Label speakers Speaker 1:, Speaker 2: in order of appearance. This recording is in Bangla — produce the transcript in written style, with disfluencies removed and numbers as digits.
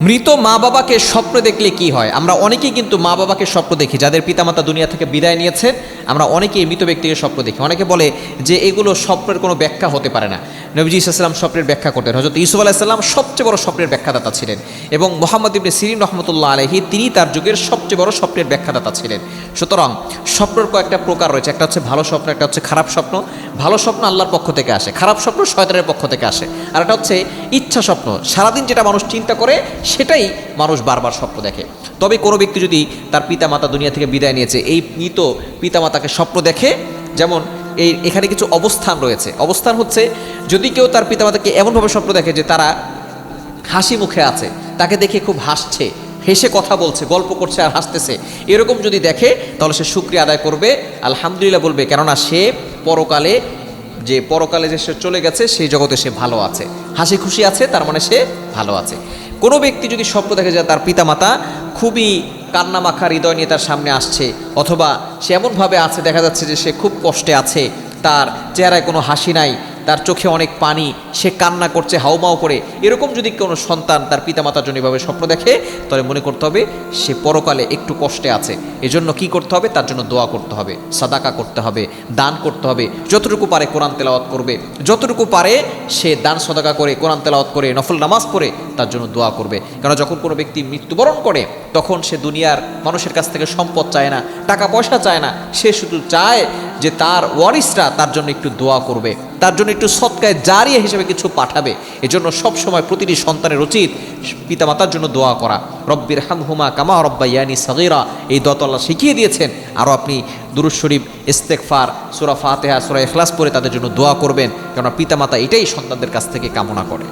Speaker 1: মৃত মা বাবাকে স্বপ্ন দেখলে কি হয়? আমরা অনেকেই কিন্তু মা বাবাকে স্বপ্ন দেখি, যাদের পিতামাতা দুনিয়া থেকে বিদায় নিয়েছে। আমরা অনেকেই মৃত ব্যক্তিকে স্বপ্ন দেখি। অনেকে বলে যে এগুলো স্বপ্নের কোনো ব্যাখ্যা হতে পারে না। নবীজি সাল্লাল্লাহু আলাইহি স্বপ্নের ব্যাখ্যা করতেন। হযরত ইউসুফ আলাইহিস সালাম সবচেয়ে বড় স্বপ্নের ব্যাখ্যাদাতা ছিলেন, এবং মুহাম্মদ ইবনে সিরিন রাহমাতুল্লাহ আলাইহি তিনি তার যুগের সবচেয়ে বড় স্বপ্নের ব্যাখ্যাদাতা ছিলেন। সুতরাং স্বপ্নের কয়েকটা প্রকার রয়েছে। একটা হচ্ছে ভালো স্বপ্ন, একটা হচ্ছে খারাপ স্বপ্ন। ভালো স্বপ্ন আল্লাহর পক্ষ থেকে আসে, খারাপ স্বপ্ন শয়তানের পক্ষ থেকে আসে। আর একটা হচ্ছে ইচ্ছা স্বপ্ন, সারাদিন যেটা মানুষ চিন্তা করে সেটাই মানুষ বারবার স্বপ্ন দেখে। তবে কোনো ব্যক্তি যদি তার পিতামাতা দুনিয়া থেকে বিদায় নিয়েছে, এই মৃত পিতামাতাকে স্বপ্ন দেখে, যেমন এখানে কিছু অবস্থান রয়েছে। অবস্থান হচ্ছে, যদি কেউ তার পিতামাতাকে এমনভাবে স্বপ্ন দেখে যে তারা হাসি মুখে আছে, তাকে দেখে খুব হাসছে, হেসে কথা বলছে, গল্প করছে আর হাসতেছে, এরকম যদি দেখে তাহলে সে শুকরিয়া আদায় করবে, আলহামদুলিল্লাহ বলবে, কেননা সে পরকালে যে সে চলে গেছে সেই জগতে সে ভালো আছে, হাসি খুশি আছে, তার মানে সে ভালো আছে। কোনো ব্যক্তি যদি স্বপ্ন দেখে যে তার পিতামাতা খুবই কান্নামাখা হৃদয় নিয়ে তার সামনে আসছে, অথবা সে এমনভাবে আছে দেখা যাচ্ছে যে সে খুব কষ্টে আছে, তার চেহারায় কোনো হাসি নাই, তার চোখে অনেক পানি, সে কান্না করছে হাউমাউ করে, এরকম যদি কোনো সন্তান তার পিতামাতার জন্য এভাবে স্বপ্ন দেখে, তাহলে মনে করতে হবে সে পরকালে একটু কষ্টে আছে। এজন্য কি করতে হবে? তার জন্য দোয়া করতে হবে, সাদাকা করতে হবে, দান করতে হবে। যতটুকু পারে কোরআন তেলাওয়াত করবে, যতটুকু পারে সে দান সাদাকা করে, কোরআন তেলাওয়াত করে, নফল নামাজ পড়ে তার জন্য দোয়া করবে। কারণ যখন কোনো ব্যক্তি মৃত্যুবরণ করে, তখন সে দুনিয়ার মানুষের কাছ থেকে সম্পদ চায় না, টাকা পয়সা চায় না, সে শুধু চায় যে তার ওয়ারিসরা তার জন্য একটু দোয়া করবে, তার জন্য একটু সদকায়ে জারিয়া হিসেবে কিছু পাঠাবে। এজন্য সবসময় প্রতিটি সন্তানের উচিত পিতামাতার জন্য দোয়া করা। রব্বির হামহুমা কামা রব্বায়ানি সগীরা, এই দোয়া তো আল্লাহ শিখিয়ে দিয়েছেন। আরও আপনি দুরূদ শরীফ, ইস্তেগফার, সূরা ফাতিহা, সূরা ইখলাস পড়ে তাদের জন্য দোয়া করবেন, কেননা পিতামাতা এটাই সন্তানদের কাছ থেকে কামনা করে।